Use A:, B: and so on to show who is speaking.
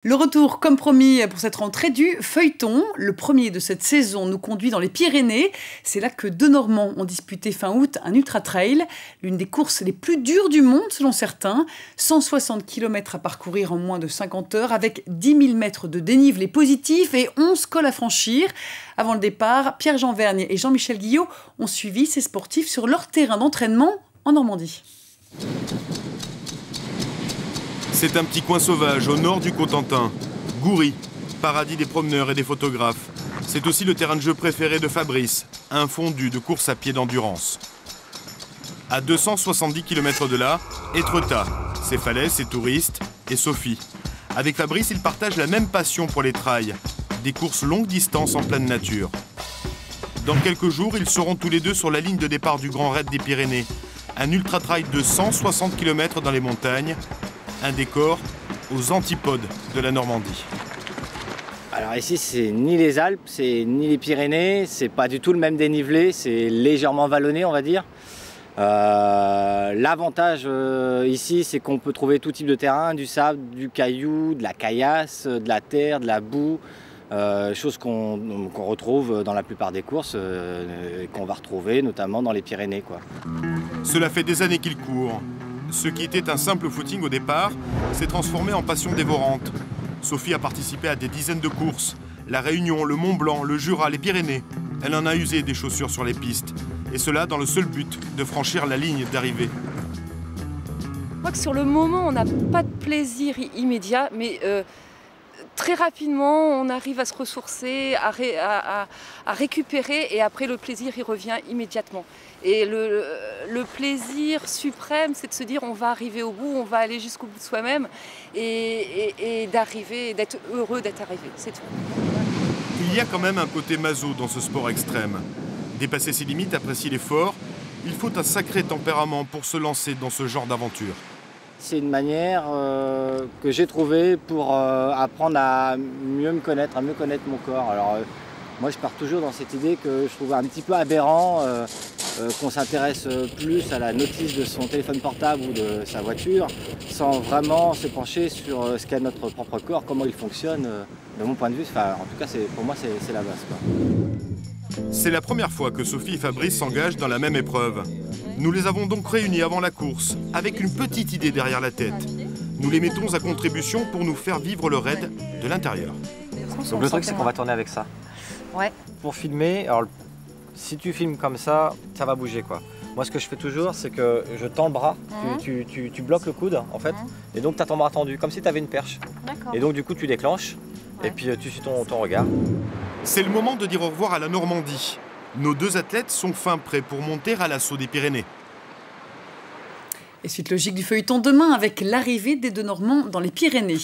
A: Le retour, comme promis, pour cette rentrée du feuilleton. Le premier de cette saison nous conduit dans les Pyrénées. C'est là que deux Normands ont disputé fin août un ultra-trail, l'une des courses les plus dures du monde selon certains. 160 km à parcourir en moins de 50 heures avec 10 000 mètres de dénivelé positif et 11 cols à franchir. Avant le départ, Pierre-Jean Vergne et Jean-Michel Guillot ont suivi ces sportifs sur leur terrain d'entraînement en Normandie.
B: C'est un petit coin sauvage au nord du Cotentin. Goury, paradis des promeneurs et des photographes. C'est aussi le terrain de jeu préféré de Fabrice, un fondu de course à pied d'endurance. À 270 km de là, Étretat, ses falaises, ses touristes et Sophie. Avec Fabrice, ils partagent la même passion pour les trails, des courses longue distance en pleine nature. Dans quelques jours, ils seront tous les deux sur la ligne de départ du Grand Raid des Pyrénées, un ultra-trail de 160 km dans les montagnes, un décor aux antipodes de la Normandie.
C: Alors ici, c'est ni les Alpes, c'est ni les Pyrénées, c'est pas du tout le même dénivelé, c'est légèrement vallonné, on va dire. L'avantage ici, c'est qu'on peut trouver tout type de terrain, du sable, du caillou, de la caillasse, de la terre, de la boue, choses qu'on retrouve dans la plupart des courses, qu'on va retrouver notamment dans les Pyrénées, quoi.
B: Cela fait des années qu'il court. Ce qui était un simple footing au départ s'est transformé en passion dévorante. Sophie a participé à des dizaines de courses. La Réunion, le Mont Blanc, le Jura, les Pyrénées. Elle en a usé des chaussures sur les pistes. Et cela dans le seul but de franchir la ligne d'arrivée.
D: Je crois que sur le moment, on n'a pas de plaisir immédiat, mais très rapidement, on arrive à se ressourcer, à récupérer, et après le plaisir, il revient immédiatement. Et le plaisir suprême, c'est de se dire on va arriver au bout, on va aller jusqu'au bout de soi-même et d'arriver, d'être heureux d'être arrivé, c'est tout.
B: Il y a quand même un côté maso dans ce sport extrême. Dépasser ses limites, apprécier l'effort, il faut un sacré tempérament pour se lancer dans ce genre d'aventure.
C: C'est une manière que j'ai trouvée pour apprendre à mieux me connaître, à mieux connaître mon corps. Alors moi je pars toujours dans cette idée que je trouve un petit peu aberrant qu'on s'intéresse plus à la notice de son téléphone portable ou de sa voiture sans vraiment se pencher sur ce qu'est notre propre corps, comment il fonctionne, de mon point de vue. Enfin, en tout cas, pour moi, c'est la base, quoi.
B: C'est la première fois que Sophie et Fabrice s'engagent dans la même épreuve. Nous les avons donc réunis avant la course, avec une petite idée derrière la tête. Nous les mettons à contribution pour nous faire vivre le raid de l'intérieur.
E: Donc le truc, c'est qu'on va tourner avec ça.
D: Ouais.
E: Pour filmer, alors si tu filmes comme ça va bouger, quoi. Moi, ce que je fais toujours, c'est que je tends le bras, tu bloques le coude, en fait, et donc tu as ton bras tendu, comme si tu avais une perche. Et donc, du coup, tu déclenches, et puis tu suis ton regard.
B: C'est le moment de dire au revoir à la Normandie. Nos deux athlètes sont fin prêts pour monter à l'assaut des Pyrénées.
A: Et suite logique du feuilleton demain avec l'arrivée des deux Normands dans les Pyrénées.